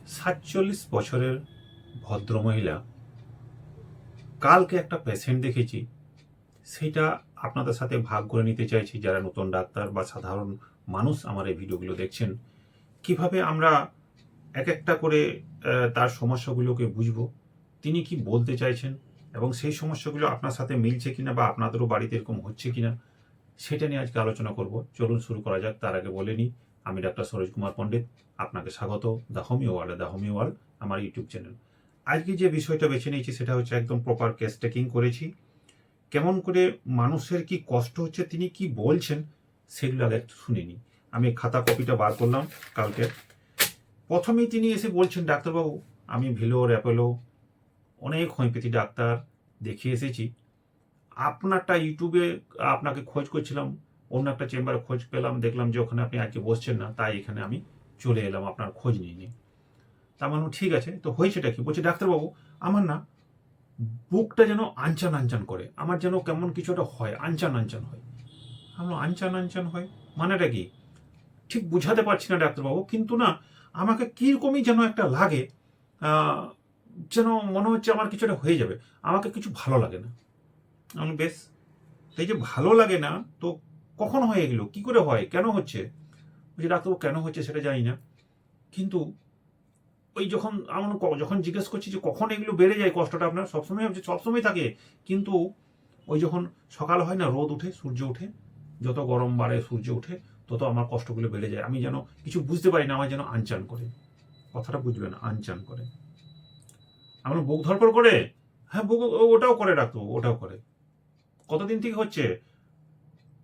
47 বছরের ভদ্রমহিলা, কালকে একটা পেশেন্ট দেখেছি, সেটা আপনাদের সাথে ভাগ করে নিতে চাইছি। যারা নতুন ডাক্তার বা সাধারণ মানুষ আমার এই ভিডিওগুলো দেখছেন, কিভাবে আমরা এক একটা করে তার সমস্যাগুলোকে বুঝবো, তিনি কি বলতে চাইছেন, এবং সেই সমস্যাগুলো আপনার সাথে মিলছে কিনা বা আপনাদেরও বাড়িতে এরকম হচ্ছে কিনা, সেটা নিয়ে আজকে আলোচনা করব। চলুন শুরু করা যাক। তার আগে বলে নিই, আমি ডাক্তার সরোজ কুমার পণ্ডিত, আপনাকে স্বাগত দ্য হোমিও ওয়ার্ল্ড, আমার ইউটিউব চ্যানেল। আজকে যে বিষয়টা বেছে নিয়েছি সেটা হচ্ছে একদম প্রপার কেস টেকিং করেছি। কেমন করে মানুষের কি কষ্ট হচ্ছে, তিনি কি বলছেন, সেগুলো আগে একটু শুনে নিই। আমি খাতা কপিটা বার করলাম কালকে। প্রথমেই তিনি এসে বলছেন, ডাক্তারবাবু, আমি ভিলোর অ্যাপোলো অনেক হোমিওপ্যাথি ডাক্তার দেখিয়ে এসেছি। আপনারটা ইউটিউবে আপনাকে খোঁজ করছিলাম, অন্য একটা চেম্বারে খোঁজ পেলাম, দেখলাম যে ওখানে আপনি আজকে বসছেন না, তাই এখানে আমি চলে এলাম আপনার খোঁজ নিয়ে নিই। তা মানে ঠিক আছে, তো হয়েছেটা কি? বলছে, ডাক্তারবাবু, আমার না বুকটা যেন আনচান আনচান করে, আমার যেন কেমন কিছু একটা হয়, আনচান আনচান হয়। আমরা আনচান আনচান হয় মানেটা কি ঠিক বুঝাতে পারছি না ডাক্তারবাবু, কিন্তু না আমাকে কিরকমই যেন একটা লাগে, যেন মনে হচ্ছে আমার কিছু একটা হয়ে যাবে, আমাকে কিছু ভালো লাগে না। আমি বেশ, এই যে ভালো লাগে না, তো কখন হয় এগুলো, কি করে হয়, কেন হচ্ছে? বলছি, ডাক্তারবাবু কেন হচ্ছে সেটা জানি না, কিন্তু ওই যখন আমার যখন জিজ্ঞেস করছি যে কখন এগুলো বেড়ে যায় কষ্টটা আপনার, সবসময় হচ্ছে, সবসময় থাকে, কিন্তু ওই যখন সকাল হয় না, রোদ উঠে, সূর্য উঠে, যত গরম বাড়ে, সূর্য উঠে, তত আমার কষ্টগুলো বেড়ে যায়। আমি যেন কিছু বুঝতে পারি না, আমার যেন আনচান করে। কথাটা বুঝবেন, আনচান করে। আমার বুক ধরপড় করে। হ্যাঁ, বুক ওটাও করে ডাক্তারবাবু, ওটাও করে। কতদিন থেকে হচ্ছে?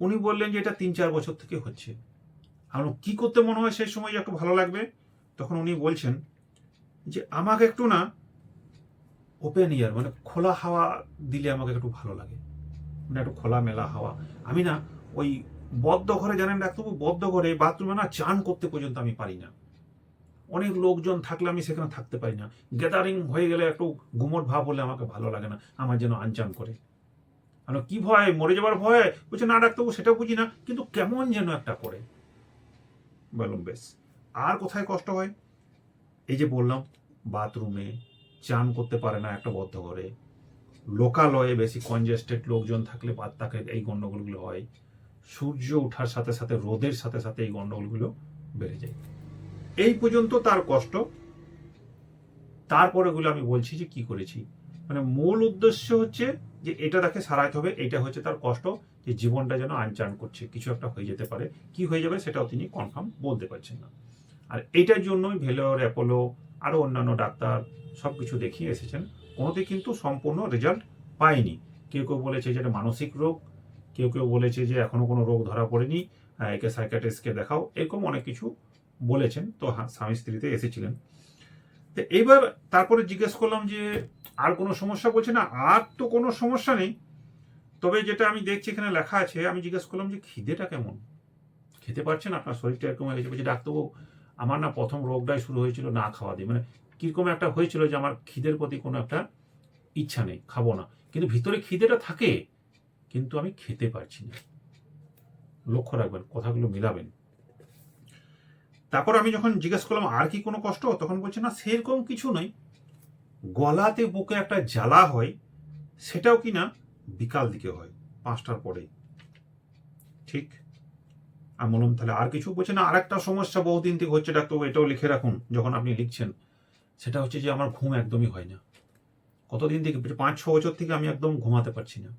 উনি বললেন যে এটা 3-4 বছর থেকে হচ্ছে। আমার কি করতে মনে হয় সেই সময় একটু ভালো লাগবে? তখন উনি বলছেন যে আমাকে একটু না ওপেন এয়ার, মানে খোলা হাওয়া দিলে আমাকে একটু ভালো লাগে, মানে একটু খোলা মেলা হাওয়া। আমি না ওই বদ্ধ ঘরে, জানেন ডাক্তারবাবু, বদ্ধ ঘরে বাথরুমে না চান করতে পর্যন্ত আমি পারি না। অনেক লোকজন থাকলে আমি সেখানে থাকতে পারি না। গ্যাদারিং হয়ে গেলে একটু গুমট ভাব হলে আমাকে ভালো লাগে না, আমার যেন আনচান করে। মানে কি ভয়, মরে যাবার ভয়? বলছে, না ডাক্তারবাবু, সেটা বুঝি না, কিন্তু কেমন যেন একটা করে। বললাম বেশ। আর কোথায় কষ্ট হয়? এই যে বললাম, বাথরুমে চান করতে পারে না একটা বদ্ধ ঘরে, লোকালয়ে বেশি কনজেস্টেড লোকজন থাকলে তাকে এই গন্ডগোলগুলো হয়, সূর্য ওঠার সাথে সাথে, রোদের সাথে সাথে এই গন্ডগোলগুলো বেড়ে যায়। এই পর্যন্ত তার কষ্ট। তারপরে গুলো আমি বলছি যে কি করেছি, মানে মূল উদ্দেশ্য হচ্ছে যে এটা তাকে সারাইতে হবে, এটা হচ্ছে তার কষ্ট, যে জীবনটা যেন আনচান করছে, কিছু একটা হয়ে যেতে পারে, কি হয়ে যাবে সেটাও তিনি কনফার্ম বলতে পারছেন না। আর এইটার জন্যই ভেলোর, অ্যাপোলো, আরও অন্যান্য ডাক্তার সব কিছু দেখিয়ে এসেছেন, কোনোতে কিন্তু সম্পূর্ণ রেজাল্ট পায়নি। কেউ কেউ বলেছে যে এটা মানসিক রোগ, কেউ কেউ বলেছে যে এখনো কোনো রোগ ধরা পড়েনি, একে সাইকিয়াট্রিস্টকে দেখাও, এরকম অনেক কিছু বলেছেন। তো স্বামী স্ত্রীতে এসেছিলেন। তো এইবার তারপরে জিজ্ঞেস করলাম যে আর কোনো সমস্যা? বলছে, না আর তো কোনো সমস্যা নেই, তবে যেটা আমি দেখছি এখানে লেখা আছে। আমি জিজ্ঞেস করলাম যে খিদেটা কেমন, খেতে পারছেন, আপনার শরীরটা এরকম হয়ে গেছে? বলছে, ডাক্তারবাবু, আমার না প্রথম রোগটাই শুরু হয়েছিল না খাওয়া দিয়ে, মানে কিরকম একটা হয়েছিল যে আমার খিদের প্রতি কোনো একটা ইচ্ছা নেই, খাবো না, কিন্তু ভিতরে খিদেটা থাকে, কিন্তু আমি খেতে পারছি না। লক্ষ্য রাখবেন, কথাগুলো মিলাবেন। তারপর আমি যখন জিজ্ঞেস করলাম আর কি কোনো কষ্ট, তখন বলছে, না সেরকম কিছু নয়, গলাতে বুকে একটা জ্বালা হয়, সেটাও কি না বিকাল দিকে হয়, 5টার পরে। ঠিক। আমি বললাম, তাহলে আর কিছু? বলছে, না আরেকটা সমস্যা বহুদিন থেকে হচ্ছে ডাক্তারবাবু, এটাও লিখে রাখুন যখন আপনি লিখছেন। সেটা হচ্ছে যে আমার ঘুম একদমই হয় না। কতদিন থেকে, 5-6 বছর থেকে আমি একদম ঘুমাতে পারছি না।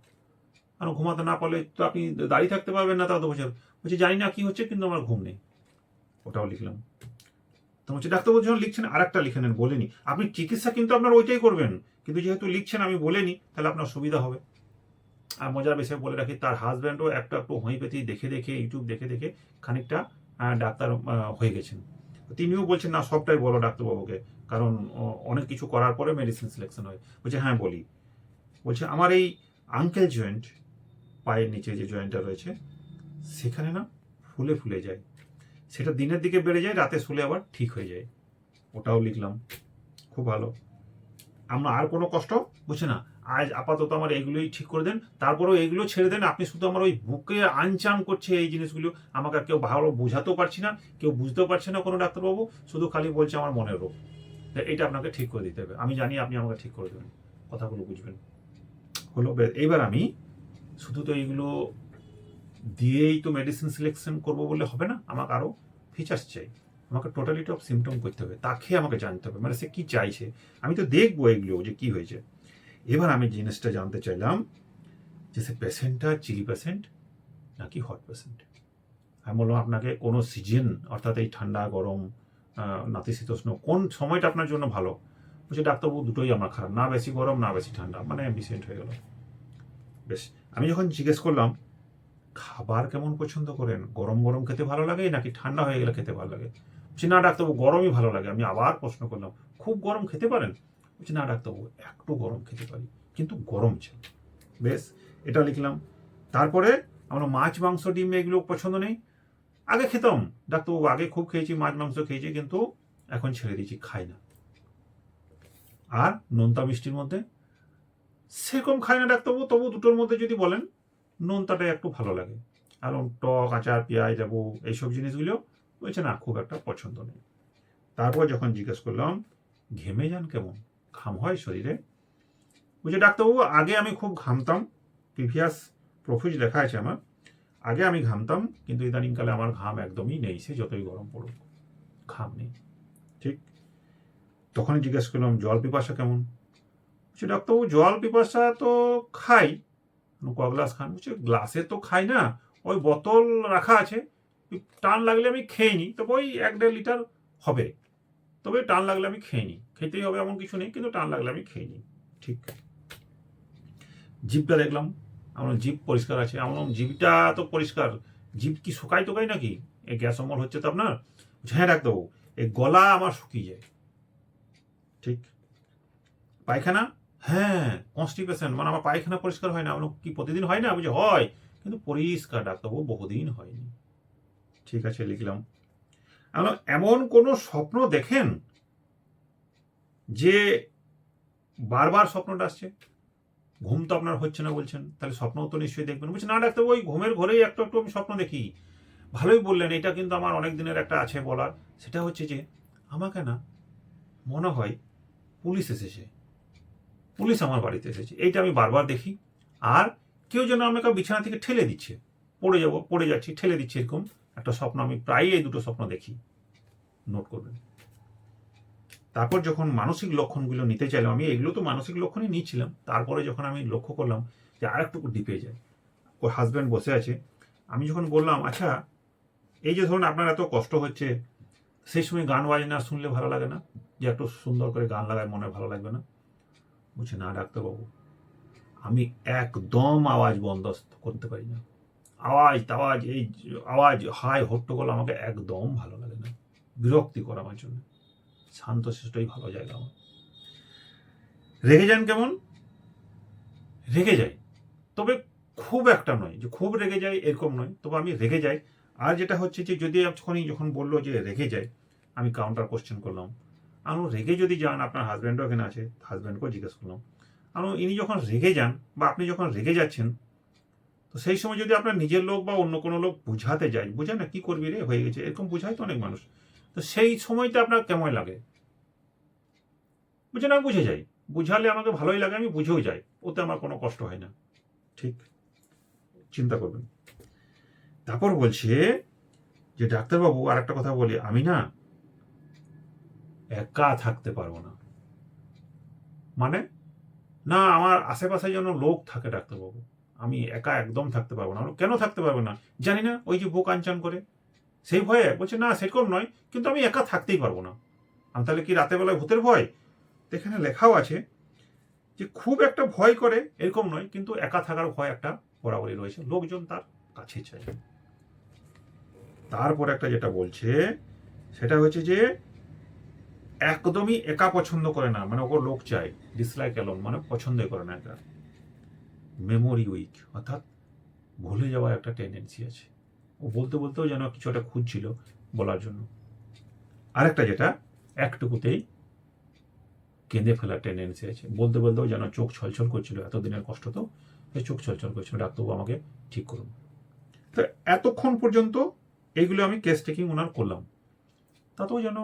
কারণ ঘুমাতে না পারলে তো আপনি দাঁড়িয়ে থাকতে পারবেন না, তাও তো বছর। বলছে, জানি না কি হচ্ছে, কিন্তু আমার ঘুম নেই। ওটাও লিখলাম। তো বলছে, ডাক্তারবাবু যখন লিখছেন আর একটা লিখে নেন, বলেনি আপনি চিকিৎসা কিন্তু আপনার ওইটাই করবেন, কিন্তু যেহেতু লিখছেন আমি বলেনি, তাহলে আপনার সুবিধা হবে। আর মজার বিষয় বলে রাখি, তার হাজব্যান্ডও একটু হোমিওপ্যাথি দেখে দেখে, ইউটিউব দেখে দেখে খানিকটা ডাক্তার হয়ে গেছেন। তিনিও বলছেন, না সবটাই বলো ডাক্তারবাবুকে, কারণ অনেক কিছু করার পরে মেডিসিন সিলেকশন হয়। বলছে, হ্যাঁ বলি। বলছে, আমার এই আঙ্কেল জয়েন্ট, পায়ের নিচে যে জয়েন্টটা রয়েছে, সেখানে না ফুলে ফুলে যায়, সেটা দিনের দিকে বেড়ে যায়, রাতে শুলে আবার ঠিক হয়ে যায়। ওটাও লিখলাম। খুব ভালো। আমরা আর কোনো কষ্ট? বুঝছে না, আজ আপাতত আমার এইগুলোই ঠিক করে দেন, তারপরেও এইগুলো ছেড়ে দেন। আপনি শুধু আমার ওই বুকে আনচান করছে এই জিনিসগুলো, আমাকে আর কেউ ভালো বোঝাতেও পারছি না, কেউ বুঝতেও পারছে না কোনো ডাক্তারবাবু, শুধু খালি বলছে আমার মনের রোগ। এটা আপনাকে ঠিক করে দিতে হবে। আমি জানি আপনি আমাকে ঠিক করে দেবেন, কথাগুলো বুঝবেন। হলো এইবার আমি শুধু তো এইগুলো দিয়েই তো মেডিসিন সিলেকশন করবো বলে হবে না, আমাকে আরও ফিচার্স চাই। আমাকে টোটালিটি অফ সিমটম করতে হবে, তাকে আমাকে জানতে হবে মানে সে কী চাইছে। আমি তো দেখবো এগুলো যে কী হয়েছে। এবার আমি জিনিসটা জানতে চাইলাম যে সে পেশেন্টটা চিলি পেশেন্ট নাকি হট পেশেন্ট। আমি বললাম আপনাকে কোনো সিজন অর্থাৎ এই ঠান্ডা গরম নাতিশীতোষ্ণ কোন সময়টা আপনার জন্য ভালো। বলছে ডাক্তারবাবু দুটোই আমার খারাপ, না বেশি গরম না বেশি ঠান্ডা, মানে অ্যাম্বিসেন্ট হয়ে গেল। বেশ, আমি যখন জিজ্ঞেস করলাম খাবার কেমন পছন্দ করেন, গরম গরম খেতে ভালো লাগে নাকি ঠান্ডা হয়ে গেলে খেতে ভালো লাগে। বলছি না ডাক্তারবাবু গরমই ভালো লাগে। আমি আবার প্রশ্ন করলাম খুব গরম খেতে পারেন। বলছি না ডাক্তারবাবু একটু গরম খেতে পারি কিন্তু গরম চাই। বেশ, এটা লিখলাম। তারপরে আমরা মাছ মাংস ডিম এগুলো পছন্দ নেই। আগে খেতাম ডাক্তারবাবু, আগে খুব খেয়েছি, মাছ মাংস খেয়েছি, কিন্তু এখন ছেড়ে দিয়েছি, খাই না। আর নোনতা মিষ্টির মধ্যে সেরকম খাই না ডাক্তারবাবু, তবু দুটোর মধ্যে যদি বলেন নোনতাটাই একটু ভালো লাগে। আর টক আচার পেঁয়াজ লেবু এইসব জিনিসগুলো বলছে না খুব একটা পছন্দ নেই। তারপর যখন জিজ্ঞেস করলাম ঘেমে যান কেমন, ঘাম হয় শরীরে। বলছে ডাক্তারবাবু আগে আমি খুব ঘামতাম, প্রিভিয়াস প্রোফিজ লেখা আছে আমার, আগে আমি ঘামতাম কিন্তু ইদানিংকালে আমার ঘাম একদমই নেই, সে যতই গরম পড়ুক ঘাম নেই। ঠিক তখনই জিজ্ঞেস করলাম জল পিপাসা কেমন। বলছে ডাক্তারবাবু জল পিপাসা তো খাই, ক গ্লাস খান। বলছে গ্লাসে তো খাই না, ওই বোতল রাখা আছে, টান লাগলে আমি খেয়ে নিই, তবে ওই 1-1.5 লিটার হবে, তবে টান লাগলে আমি খেয়ে নিই, খেতেই হবে এমন কিছু নেই, কিন্তু টান লাগলে আমি খেয়ে নিই। ঠিক, জিভটা দেখলাম, আমার জিভ পরিষ্কার আছে। আমার জিভটা তো পরিষ্কার, জিভ কি শুকাই টোকাই নাকি, এই গ্যাস অম্বল হচ্ছে তো আপনার। হ্যাঁ ডাক্তারবাবু এই গলা আমার শুকিয়ে যায়। ঠিক, পায়খানা, হ্যাঁ কনস্টিপেশন, মানে আমার পায়খানা পরিষ্কার হয় না। আমার কি প্রতিদিন হয় না? বুঝে হয়, কিন্তু পরিষ্কার ডাক্তারবাবু বহুদিন হয়নি। ঠিক আছে লিখলাম। এমন কোনো স্বপ্ন দেখেন যে বারবার স্বপ্নটা আসছে? ঘুম তো আপনার হচ্ছে না বলছেন, তাহলে স্বপ্নও তো নিশ্চয়ই দেখবেন। বলছে না ডাক্তারবাবু ওই ঘুমের ঘরেই একটু একটু আমি স্বপ্ন দেখি। ভালোই বললেন, এটা কিন্তু আমার অনেক দিনের একটা আছে বলার। সেটা হচ্ছে যে আমাকে না মনে হয় পুলিশ এসেছে, পুলিশ আমার বাড়িতে এসেছে, এইটা আমি বারবার দেখি। আর কেউ যেন আমাকে বিছানা থেকে ঠেলে দিচ্ছে, পড়ে যাচ্ছি, ঠেলে দিচ্ছে, এরকম একটা স্বপ্ন আমি প্রায়ই এই দুটো স্বপ্ন দেখি। নোট করবেন। তারপর যখন মানসিক লক্ষণগুলো নিতে চাইলাম, আমি এগুলো তো মানসিক লক্ষণই নিচ্ছিলাম, তারপরে যখন আমি লক্ষ্য করলাম যে আর একটু ডিপে যায়, ওর হাজব্যান্ড বসে আছে, আমি যখন বললাম আচ্ছা এই যে ধরুন আপনার এত কষ্ট হচ্ছে, সেই সময় গান বাজনা শুনলে ভালো লাগে না, যে একটু সুন্দর করে গান লাগায় মনে ভালো লাগবে না? বলছে না ডাক্তারবাবু আমি একদম আওয়াজ বন্ধ করতে পারি না, আওয়াজ এই আওয়াজ হাই হট্টগোল আমাকে একদম ভালো লাগে না, বিরক্তিকর আমার জন্য, শান্তশিষ্টই ভালো জায়গা আমার। রেগে যান কেমন? রেগে যাই, তবে খুব একটা নয় যে খুব রেগে যাই এরকম নয়, তবে আমি রেগে যাই। আর যেটা হচ্ছে যে যদি যখন বললো যে রেগে যায়, আমি কাউন্টার কোশ্চেন করলাম, আমি রেগে যদি যান, আপনার হাজব্যান্ডও এখানে আছে, হাজব্যান্ডকেও জিজ্ঞেস করলাম, আমি ইনি যখন রেগে যান বা আপনি যখন রেগে যাচ্ছেন, তো সেই সময় যদি আপনার নিজের লোক বা অন্য কোনো লোক বুঝাতে যায়, বুঝে না কি করবি রে হয়ে গেছে, এরকম বুঝায় তো অনেক মানুষ, তো সেই সময়টা আপনার কেমন লাগে? বুঝে না, বুঝে যাই, বুঝালে আমাকে ভালোই লাগে, আমি বুঝেও যাই, ওতে আমার কোনো কষ্ট হয় না। ঠিক, চিন্তা করবেন। তারপর বলছে যে ডাক্তারবাবু আর একটা কথা বলি, আমি না একা থাকতে পারবো না। মানে না আমার আশেপাশে যেন লোক থাকে ডাক্তারবাবু, আমি একা একদম থাকতে পারবো না। কেন থাকতে পারবো না জানি না, ওই যে বুক আনচান করে সেই ভয়ে। বলছে না সেরকম নয়, কিন্তু আমি একা থাকতেই পারবো না। আমি তাহলে কি রাতের বেলায় ভূতের ভয়? এখানে লেখাও আছে যে খুব একটা ভয় করে এরকম নয়, কিন্তু একা থাকার ভয় একটা বরাবরই রয়েছে, লোকজন তার কাছে চাই। তারপর একটা যেটা বলছে সেটা হচ্ছে যে একদমই একা পছন্দ করে না, মানে ওর লোক চাই, ডিসলাইক অ্যালোন, মানে পছন্দই করে না একা। মেমোরি উইক, অর্থাৎ ভুলে যাওয়ার একটা টেন্ডেন্সি আছে। ও বলতে বলতেও যেন কিছু একটা খুঁজছিল বলার জন্য। আরেকটা যেটা একটুকুতেই কেঁদে ফেলার টেন্ডেন্সি আছে, বলতে বলতেও যেন চোখ ছলছল করছিল, এতদিনের কষ্ট তো চোখ ছলছল করছিল, ডাক্তারবাবু আমাকে ঠিক করুন। তো এতক্ষণ পর্যন্ত এইগুলো আমি কেস টেকিং ওনার করলাম, তাতেও যেন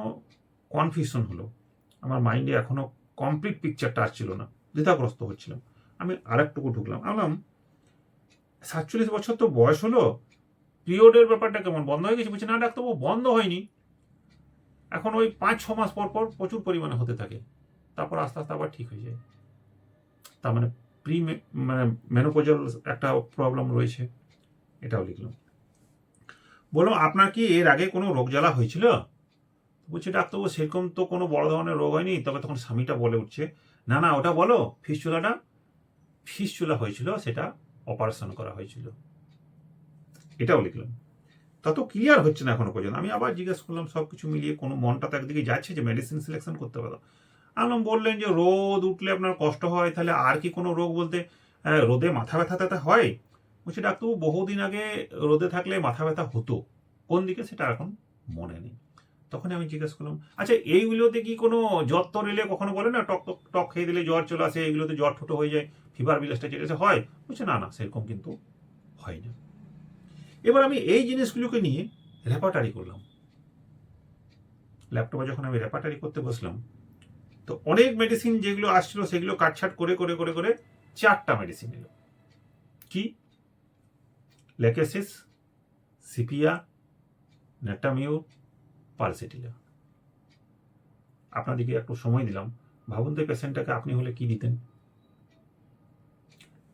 কনফিউশন হলো। আমার মাইন্ডে এখনো কমপ্লিট পিকচারটা আসছিল না, দ্বিধাগ্রস্ত হচ্ছিলাম। আমি আরেকটুকু ঢুকলাম, বললাম 47 বছর তো বয়স হলো, পিরিয়ডের ব্যাপারটা কেমন, বন্ধ হয়ে গেছে? বলছে না ডাক্তারবাবু, বন্ধ হয়নি, এখন ওই 5-6 মাস পর পর প্রচুর পরিমাণে হতে থাকে, তারপর আস্তে আস্তে আবার ঠিক হয়ে যায়। তার মানে মানে মেনোপজাল একটা প্রবলেম রয়েছে, এটাও লিখলাম। বললাম আপনার কি এর আগে কোনো রোগ জ্বালা হয়েছিল? বলছে ডাক্তারবাবু সেরকম তো কোনো বড় ধরনের রোগ হয়নি। তবে তখন স্বামীটা বলে উঠছে, না না ওটা বলো, ফিসচুলা হয়েছিল, সেটা অপারেশন করা হয়েছিল। এটাও লিখলাম। তত ক্লিয়ার হচ্ছে না এখনো পর্যন্ত। আমি আবার জিজ্ঞেস করলাম সবকিছু মিলিয়ে, কোনো মনটা তো একদিকে যাচ্ছে যে মেডিসিন সিলেকশন করতে পারো। বললেন যে রোদ উঠলে আপনার কষ্ট হয়, তাহলে আর কি কোনো রোগ বলতে রোদে মাথা ব্যথা ট্যাথা হয়? বলছি ডাক্তারবাবু বহুদিন আগে রোদে থাকলে মাথা ব্যথা হতো, কোন দিকে সেটা এখন মনে নেই। তখন আমি জিজ্ঞেস করলাম, আচ্ছা এইগুলোতে কি কোনো জ্বর তর এলে কখনো বলে না টক টক টক খেয়ে দিলে জ্বর চলে আসে, এইগুলোতে জ্বর ঠোঁটো হয়ে যায়, ফিভার বিলাসটা চলে আসে, হয়? বলছে না না সেরকম কিন্তু হয় না। এবার আমি এই জিনিসগুলোকে নিয়ে রেপার্টারি করলাম। ল্যাপটপে যখন আমি রেপার্টারি করতে বসলাম, তো অনেক মেডিসিন যেগুলো আসছিল সেগুলো কাটছাট করে করে করে করে 4টা মেডিসিন এলো। কি? Lachesis, Sepia, natrum mur, Pulsatilla. আপনাদেরকে একটু সময় দিলাম, ভাবুন তো পেশেন্টটাকে আপনি হলে কি দিতেন।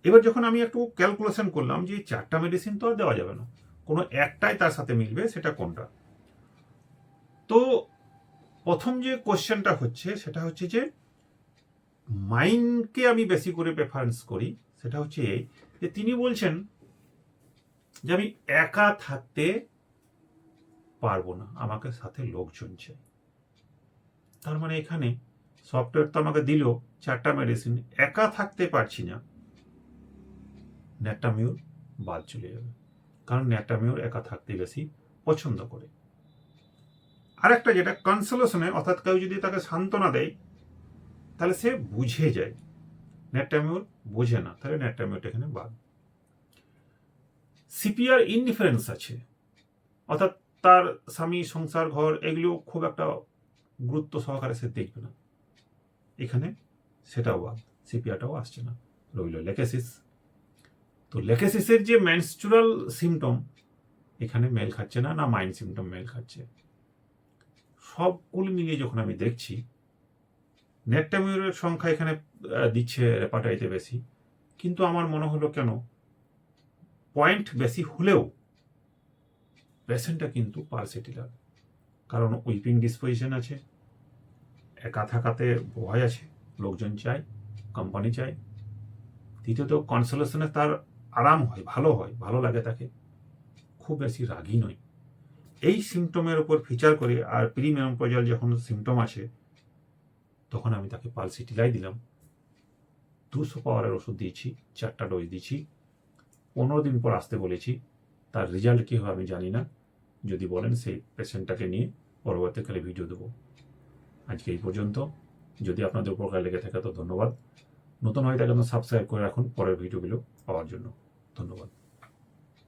এবার যখন আমি একটু ক্যালকুলেশন করলাম যে 4টা মেডিসিন তো আর দেওয়া যাবে না, কোনো একটাই তার সাথে মিলবে, সেটা কোনটা? তো প্রথম যে কোশ্চেনটা হচ্ছে সেটা হচ্ছে যে মাইন্ডকে আমি বেশি করে প্রেফারেন্স করি। সেটা হচ্ছে যে তিনি বলছেন যে আমি একা থাকতে পারবো না, আমাকে সাথে লোকজন চাই। তার মানে এখানে সফটওয়্যার তো আমাকে দিল 4টা মেডিসিন, একা থাকতে পারছি না, নেটামিউর বাদ চলে যাবে, কারণ নেটামিউর একা থাকতে বেশি পছন্দ করে। আরেকটা যেটা কনসোলেশনে, অর্থাৎ কেউ যদি তাকে সান্ত্বনা দেয় তাহলে সে বুঝে যায়, নেটামিউর বোঝে না, তাহলে নেটামিউরটা এখানে বাদ। সিপিআর ইনডিফারেন্স আছে, অর্থাৎ তার স্বামী, সংসার, ঘর এগুলো খুব একটা গুরুত্ব সহকারে সে দেখবে না, এখানে সেটাও বাদ, সিপিআরটাও আসছে না। রইল লেকেসিস। তো লেকেসিসের যে মেনস্ট্রুয়াল সিমটম এখানে মেল খাচ্ছে না, না মাইন্ড সিমটম মেল খাচ্ছে। সবগুলো মিলিয়ে যখন আমি দেখছি, নেটামিউরের সংখ্যা এখানে দিচ্ছে রেপার্টারিতে বেশি, কিন্তু আমার মনে হলো কেন পয়েন্ট বেশি হলেও পেশেন্টটা কিন্তু পালসেটিলার, কারণ উইপিং ডিসপোজিশন আছে, একা থাকাতে ভয় আছে, লোকজন চাই, কোম্পানি চাই। দ্বিতীয়ত কনসোলেশনে তার আরাম হয়, ভালো লাগে তাকে, খুব বেশি রাগী নয়। এই সিমটমের উপর ফিচার করে আর প্রিমেনোপজাল যখন সিমটম আছে তখন আমি তাকে পালসেটিলাই দিলাম। 200 পাওয়ারের ওষুধ দিয়েছি, 4টা ডোজ দিয়েছি, 15 দিন পর আসতে বলেছি। তার রেজাল্ট কী হবে আমি জানি না, যদি বলেন সেই পেশেন্টটাকে নিয়ে পরবর্তীকালে ভিডিও দেবো। আজকে এই পর্যন্ত। যদি আপনাদের উপকার লেগে থাকে তো ধন্যবাদ। নতুন হয়ে থাকলে সাবস্ক্রাইব করে রাখুন পরের ভিডিওগুলো পাওয়ার জন্য। ধন্যবাদ।